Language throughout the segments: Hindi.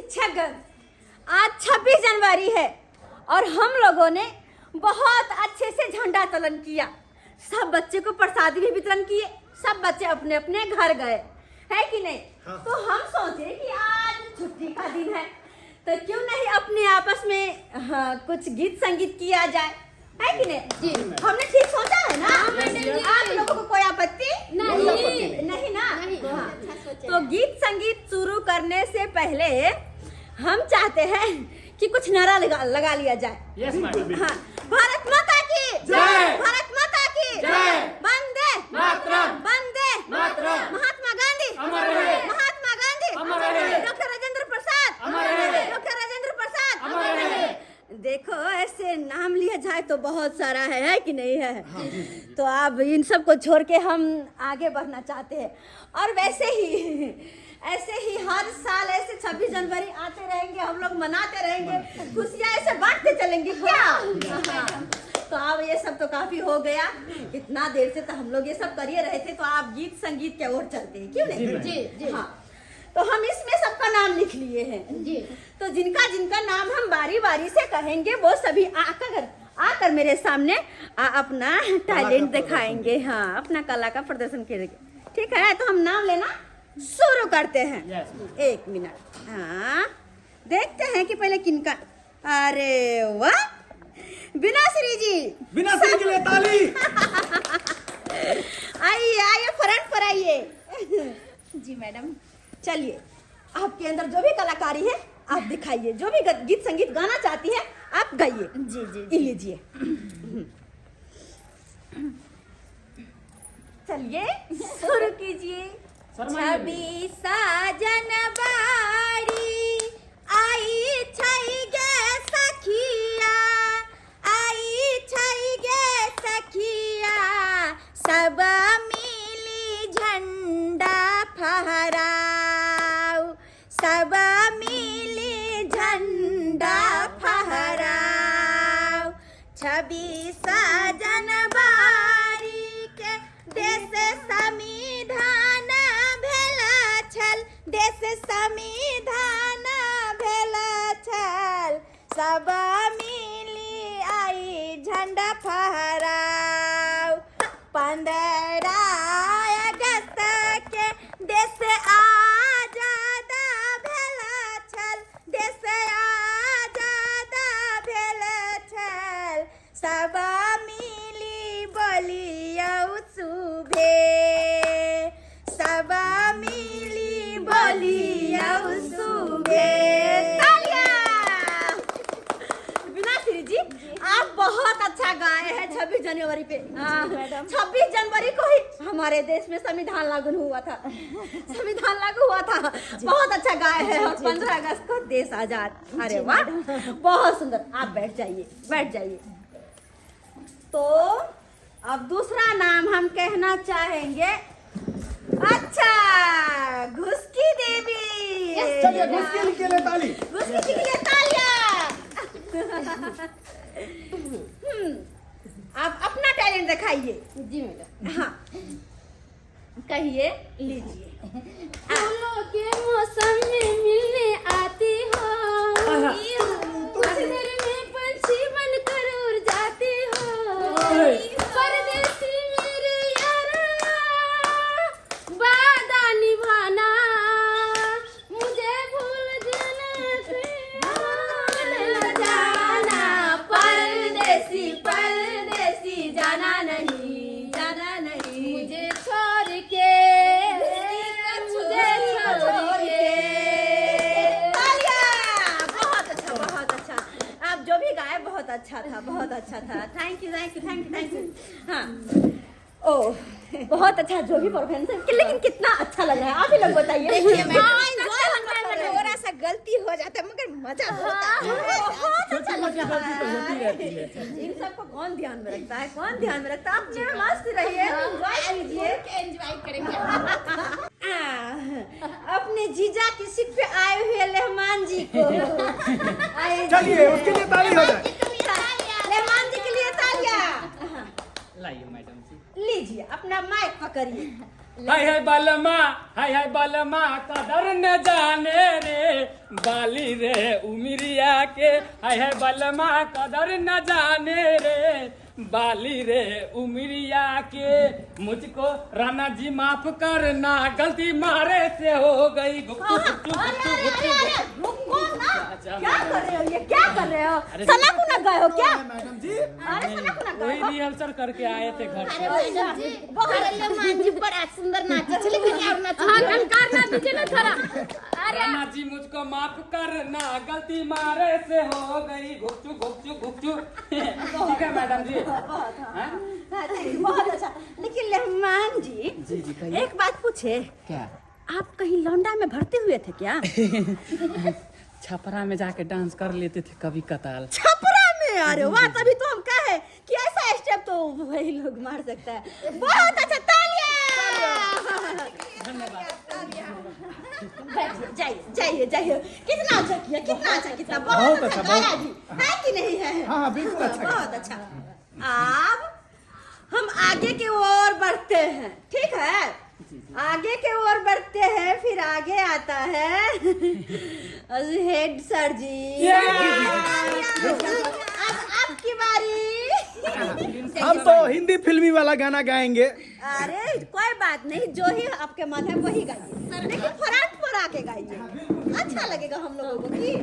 शिक्षकगण, आज 26 जनवरी है और हम लोगों ने बहुत अच्छे से झंडा तोलन किया। सब बच्चे को प्रसाद भी वितरण किए, सब बच्चे अपने अपने घर गए, है कि नहीं? हाँ। तो हम सोचे कि आज छुट्टी का दिन है तो क्यों नहीं अपने आपस में कुछ गीत संगीत किया जाए, है कि नहीं? जी हमने ठीक सोचा है ना? आप लोगों को कोई आपत्ति नहीं ना? हाँ। तो गीत संगीत शुरू करने से पहले हम चाहते हैं कि कुछ नारा लगा लिया जाए। Yes madam. हाँ, भारत माता की जय, भारत माता की जय, वंदे मातरम, वंदे मातरम, महात्मा गांधी अमर रहे, महात्मा गांधी अमर रहे, डॉक्टर राजेंद्र प्रसाद अमर रहे, डॉक्टर राजेंद्र प्रसाद अमर रहे। देखो ऐसे नाम लिया जाए तो बहुत सारा है कि नहीं है? तो अब इन सब को छोड़ के हम आगे बढ़ना चाहते हैं और वैसे ही ऐसे ही हर साल ऐसे 26 जनवरी आते रहेंगे, हम लोग मनाते रहेंगे, खुशियाँ ऐसे बांटते चलेंगे क्या? हाँ। तो अब ये सब तो काफी हो गया, इतना देर से तो हम लोग ये सब कर ही रहे थे, तो आप गीत संगीत की ओर चलते हैं क्यों नहीं? जी। हाँ, तो हम इसमें सबका नाम लिख लिए हैं जी। तो जिनका जिनका नाम हम बारी बारी से कहेंगे वो सभी आकर मेरे सामने अपना टैलेंट दिखाएंगे। हाँ, अपना कला का प्रदर्शन करेंगे। ठीक है, तो हम नाम लेना शुरू करते हैं। एक मिनट। हाँ, देखते हैं कि पहले किनका। अरे वाह, बिनाश्री जी। बिनाश्री के लिए ताली। आइए फ्रंट पर आइए। जी मैडम। चलिए, आपके अंदर जो भी कलाकारी है आप दिखाइए, जो भी गीत संगीत गाना चाहती है आप गाइए। जी जी लीजिए। चलिए शुरू कीजिए। 26 जनवरी आई छई गे सखिया, आई छई गे सखिया, सब मिली झंडा फहराओ, सब मिली झंडा फहराओ। 26 जनवरी के देश संविधान भेला छल, देश संविधान भेला छल, सब मिली आई झंडा फहराओ। 15 अगस्त के देश आजाद भेला छल, देश आजाद भेला छल, सब मिली बोलियौ सुभे, सब मिली बोलियौ सुभे। तालियां। बिनाश्री जी, आप बहुत अच्छा गाए हैं 26 जनवरी पे। 26 जनवरी को ही हमारे देश में संविधान लागू हुआ था, संविधान लागू हुआ था। बहुत अच्छा गाए हैं। और 15 अगस्त को देश आजाद। अरे वाह, बहुत सुंदर। आप बैठ जाइए, बैठ जाइए। तो अब दूसरा नाम हम कहना चाहेंगे। अच्छा, घुसकी देवी। चलिए, घुसकी के लिए ताली। घुसकी के लिए तालियां। आप अपना टैलेंट दिखाइए। जी मैडम। हाँ, कहिए, लीजिए। फूलों के मौसम में मिलने आती हो, कुछ देर में पंछी बनकर उड़ जाती हो, परदेसी मेरे यारा, वादा निभाना, मुझे भूल जाना, परदेसी परदेसी जाना नहीं, जाना नहीं, मुझे छोड़ के, मुझे छोड़ के। तालियां। बहुत अच्छा, बहुत अच्छा। आप जो भी गाए बहुत अच्छा था, बहुत अच्छा था। Thank you, thank you, thank you, thank you. हाँ, ओह, बहुत अच्छा जो भी परफॉर्मेंस है, लेकिन कितना अच्छा लग रहा है आप ही लोग बताइए। थोड़ा सा गलती हो जाता है मगर मजा होता है। बहुत अच्छा लग रहा होती है। रहती है। इन सबको कौन ध्यान में रखता है, कौन ध्यान में रखता है? आप जो मस्त रहिए, एंजॉय कीजिए। एंजॉय करेंगे। अपने जीजा की सीट पे आए हुए रहमान जी को चलिए, उसके लिए ताली हो जाए। रहमान जी के लिए तालियां। लाइए मैडम जी। लीजिए, अपना माइक पकड़िए। हाय हाय बालमा, हाय हाय बालमा, कदर न जाने रे बाली रे उमिरिया के है बलमा कदर न जाने रे बाली रे उमिरिया के मुझको राणा जी माफ करना गलती मारे से हो गई गुप्तु गुप्तु गुप्तु गुप्तु रुको ना, क्या कर रहे हो ये, क्या कर रहे हो? सना को ना गए हो क्या? मैडम जी अरे सना को ना गए वही हो? रिहर्सल करके आए थे घर से हनुमान जी बड़ा सुंदर नाचे चले कहीं और नाचे। हाँ कंकार ना दीजिए ना थोड़ा। अरे राणा जी मुझको माफ करना गलती मारे से हो गई गुप्तु गुप्तु गुप्तु ठीक है मैडम जी बहुत अच्छा। लेकिन रहमान जी, एक बात पूछे, क्या आप कहीं लौंडा में भर्ती हुए थे क्या? छपरा में जाके डांस कर लेते थे कभी कताल। छपरा में? अरे वाह, तभी तो हम कहे कि ऐसा स्टेप तो वही लोग मार सकता है। बहुत अच्छा, तालियां। बैठिए, जाइए जाइए जाइए। कितना अच्छा किया, कितना अच्छा, कितना बहुत अच्छा गाया भी है कि नहीं है? हाँ बिल्कुल अच्छा बहुत अच्छा। अब हम आगे की ओर बढ़ते हैं, ठीक है? आगे की ओर बढ़ते हैं, फिर आगे आता है हेड सर जी। अब आपकी बारी। हम तो हिंदी फिल्मी वाला गाना गाएंगे। अरे कोई बात नहीं, जो ही आपके मन है वही गाइए, लेकिन फराक फरा के गाइए, अच्छा लगेगा हम लोगों को। लीजिए।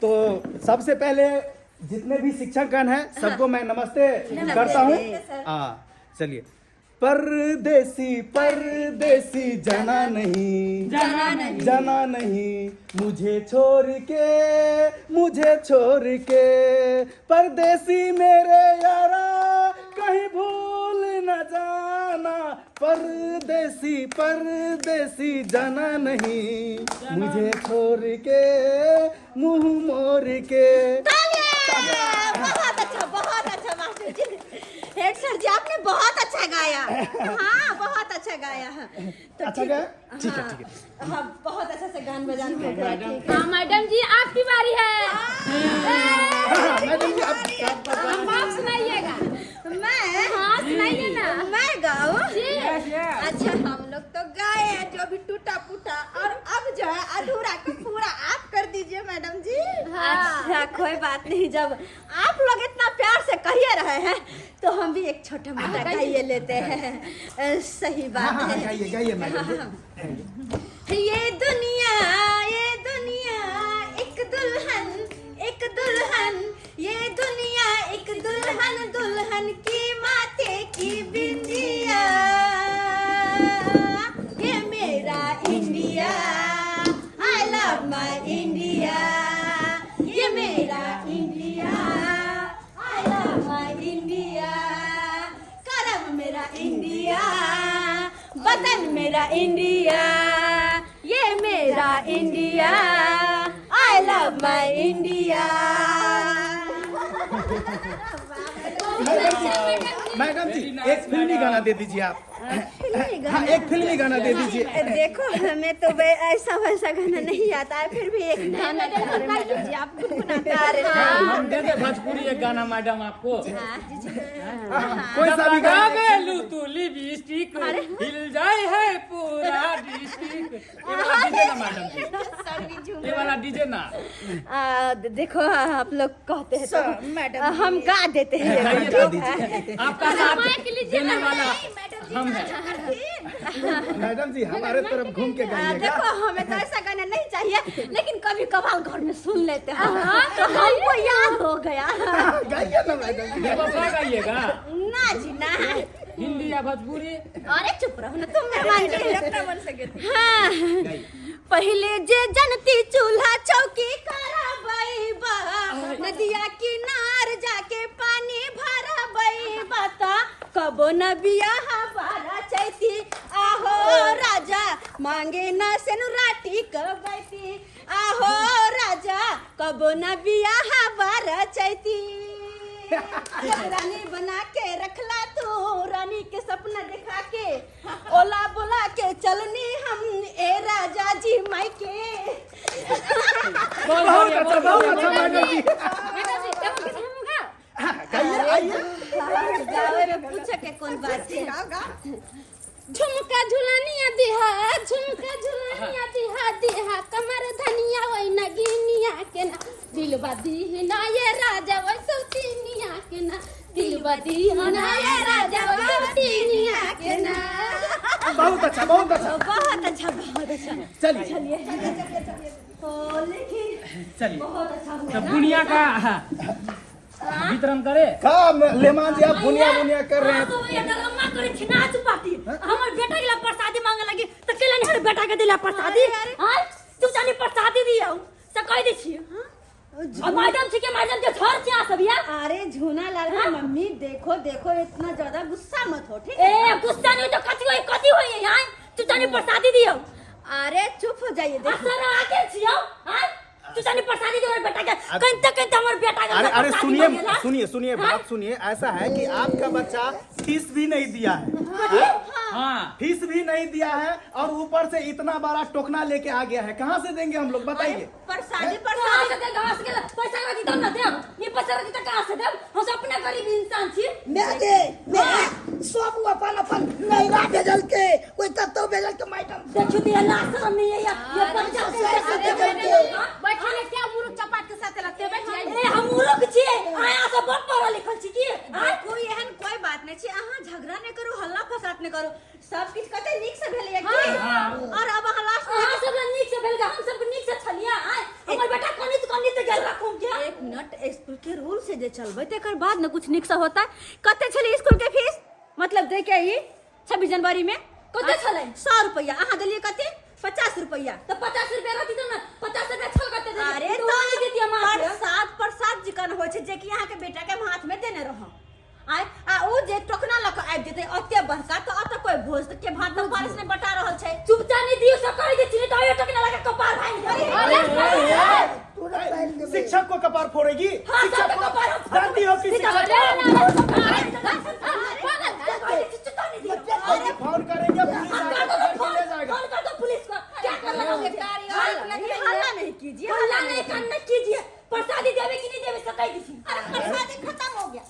तो सबसे पहले जितने भी शिक्षकगण हैं सबको मैं नमस्ते करता हूँ। हाँ चलिए। परदेसी परदेसी जाना नहीं जाना नहीं मुझे छोड़ के परदेसी मेरे यारा कहीं भूल न जाना परदेसी परदेसी जाना नहीं मुझे छोड़ के मुंह मोड़ के। बहुत अच्छा मास्टर जी। हेड सर जी आपने बहुत अच्छा गाया। हाँ बहुत अच्छा गाया है। तो अच्छा गाया? ठीक है ठीक है। हाँ बहुत अच्छा से गान बजान हो गया। ठीक हाँ मैडम जी आपकी बारी है। मैडम जी आप आप सुनाइएगा। मैं? हाँ सुनाइए ना। मैं गाऊं? जी। अच्छा हम लोग तो गाए हैं जो भी टूटा फूटा, और अब जो है अधूरा को पूरा आप कर दीजिए मैडम जी। अच्छा कोई बात नहीं, जब आप लोग इतना प्यार से कहिए रहे हैं तो हम भी एक छोटा मोटा गाइए लेते हैं। सही बात है। गाइए गाइए मैडम जी। ये दुनिया एक दुल्हन ये दुनिया एक दुल्हन दुल्हन की माथे की बिंदिया। ये मेरा India, I love my India. ये मेरा India, I love my India. करम मेरा इंडिया, वतन मेरा इंडिया। ये मेरा India, I love my India. Madam ji एक फिल्मी गाना दे दीजिए आप। हाँ एक फिल्मी गाना दे दीजिए। देखो हमें तो ऐसा वैसा गाना नहीं आता है, फिर भी एक गाना मैडम जी आप हम दे दे भोजपुरी एक गाना मैडम आपको। कोई सा भी गाना। गेलू तू लिपस्टिक हिल जाए है पूरा डिस्ट्रिक्ट। ये वाला डीजे ना मैडम जी, ये वाला डीजे ना। देखो आप लोग कहते हैं तो मैडम हम गा देते हैं। गा दीजिए। आपका साथ देने वाला हम हैं। मैडम जी हमारे तरफ घूम के गाइएगा। देखो हमें तो ऐसा गाना नहीं चाहिए, लेकिन कभी कभार घर में सुन लेते हैं तो हमको याद हो गया। गाइए ना मैडम जी। बेवफा गाइएगा। ना जी ना। हिंदी या भोजपुरी? अरे चुप रहो ना तुम मेहमान जी। हाँ पहले जे जनती चूल्हा चौकी कराबई बा, नदिया किनार जाके पानी भरबई बता, कबो न बियाह बारा चैती आहो राजा मांगे न सेनुराटी कबैती। आहो राजा कबो न बियाह बारा चैती। रानी बना के रखला तू, रानी के सपना दिखा के ओला बोला के चलनी हम ए राजा जी माई के। बहुत अच्छा मैडम जी। मैडम जी क्या होगा? गाइए आइए। गावे में पूछे के कौन बात है? झुमका झुलानिया दिहा झुमका झुलानिया दिहा दिहा कमर धनिया वही नगिनिया के ना दिलवा दीना ये राजा वही सौतीनिया के ना दिलवा दीना ये राजा वही सौतीनिया के ना। बहुत अच्छा बहुत अच्छा। बहुत अच्छा बहुत अच्छा। चलिए चलिए तो लेकिन चलिए बहुत अच्छा हुआ तो ना। बुनिया का वितरण करे। काम लेमान जी आप बुनिया बुनिया कर रहे हैं। तो ये डगम्मा करे छिना चुपाती हमर बेटा के प्रसादी मांगे लगी तो केले नहीं बेटा के दिला प्रसादी हां तू जानी प्रसादी दियो से कह दे छी और मैडम छी के घर से आ सब यार। अरे झूना लाल मम्मी देखो देखो इतना ज्यादा गुस्सा मत हो ठीक है। ए गुस्सा नहीं तो कथी होई यार तू जानी प्रसादी दियो। अरे चुप हो जाइए देखो असर आके छियो हां तू जानी प्रसादी दियो बेटा के कहीं हमर बेटा के। अरे सुनिए सुनिए सुनिए बात सुनिए। ऐसा है कि आपका बच्चा फीस भी नहीं दिया है। हाँ फीस भी नहीं दिया है और ऊपर से इतना बड़ा टोकना लेके आ गया है। कहाँ से देंगे हम लोग बताइए। प्रसादी प्रसादी से कहां से गेला पैसा वाली दम ना दे ये पैसा वाली कहां से दे हम अपने गरीब इंसान छी। मैं सब अपन अपन नैरा भेजल के कोई तत्तो भेजल के मैडम देखो दिया लास्ट नहीं है ये पंचायत से बैठने क्या मुरुक चपाट के साथ लगते बैठिए। ए हम लोग छी आया से बहुत पढ़ा लिखल छी की कोई एहन कोई बात नहीं छी। अहाँ झगड़ा नहीं करू हल्ला फसाद नहीं करू सब कुछ कते नीक से भेल की और अब अहाँ लास्ट हां सब नीक से भेल हम सब नीक से छलिया हमर बेटा कोनी तो गेल रखूं के। एक मिनट स्कूल के रूल से जे चलबे तकर बाद न कुछ नीक से होता है। कते छली स्कूल के फीस मतलब दे के ही 26 जनवरी में कते छले 100 रुपया अहाँ देलिए कते 50 रुपया तो 50 रुपया रहती तो ना 50 रुपया छल कते दे। अरे तो देतिया मार प्रसाद जिकन होय छै जे कि अहाँ के बेटा के हाथ में देने रहो आ ओ जे टोकना लक आबि जेते ओते बड़का तो अत कोई भोज के भात न पारिस ने बटा रहल छै चुपचानी दियो से कहि दे छी तो ये टोकना लगा कपार भाई शिक्षक को कपार फोड़ेगी। शिक्षक को कपार जानती हो कि फोन करेंगे फोन कर दो पुलिस को क्या कर रहा है हल्ला नहीं कीजिए हल्ला नहीं करना कीजिए। प्रसादी देवे कि नहीं देवे सकाई दी। अरे प्रसादी खत्म हो गया।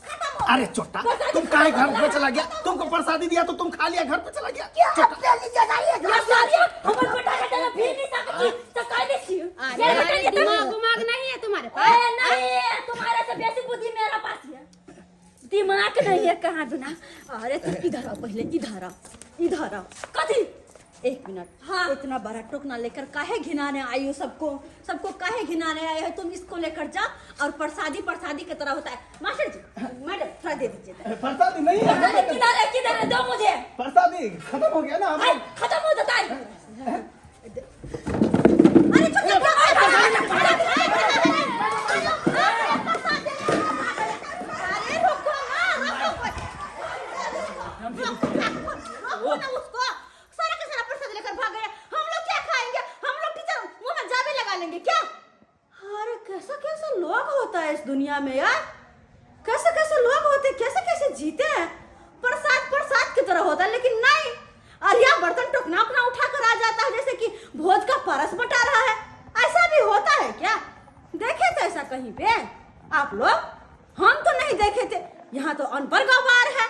अरे छोटा तुम काहे घर पे चला गया। तुमको प्रसादी दिया तो तुम खा लिया घर पे चला गया। हमर बेटा के देना फिर नहीं सकती सकाई दी छी। अरे दिमाग नहीं है तुम्हारे पास। नहीं तुम्हारे से बेसी बुद्धि मेरा पास है दिमाग नहीं है कहाँ दुना। अरे तुम इधर आओ पहले इधर आओ कथी एक मिनट। हाँ इतना बड़ा टोकना लेकर काहे घिनाने आई हो सबको काहे घिनाने आए हो तुम इसको लेकर जाओ और प्रसादी की तरह होता है। मास्टर जी मैडम थोड़ा दे दीजिए। प्रसादी नहीं है किधर है दो मुझे प्रसादी खत्म हो गया ना। खत्म हो जाता है। इस दुनिया में यार कैसे लोग होते कैसे जीते हैं। प्रसाद की तरह होता है लेकिन नहीं। और यह बर्तन टोकना अपना उठा कर आ जाता है जैसे कि भोज का परस बटा रहा है। ऐसा भी होता है क्या देखे थे ऐसा कहीं पे आप लोग? हम तो नहीं देखे थे। यहाँ तो अनपढ़ गवार है।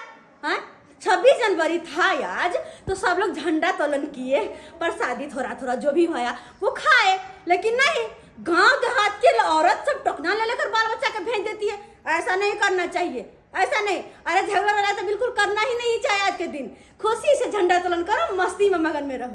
26 जनवरी था आज तो सब लोग झंडा तोलन किए प्रसादी थोड़ा जो भी होया वो खाए लेकिन नहीं गांव देहात की औरत सब टोकना ले लेकर बाल बच्चा के भेज देती है। ऐसा नहीं करना चाहिए ऐसा नहीं। अरे झगड़ा वाला तो बिल्कुल करना ही नहीं चाहिए। आज के दिन खुशी से झंडा तोलन करो मस्ती में मगन में रहो।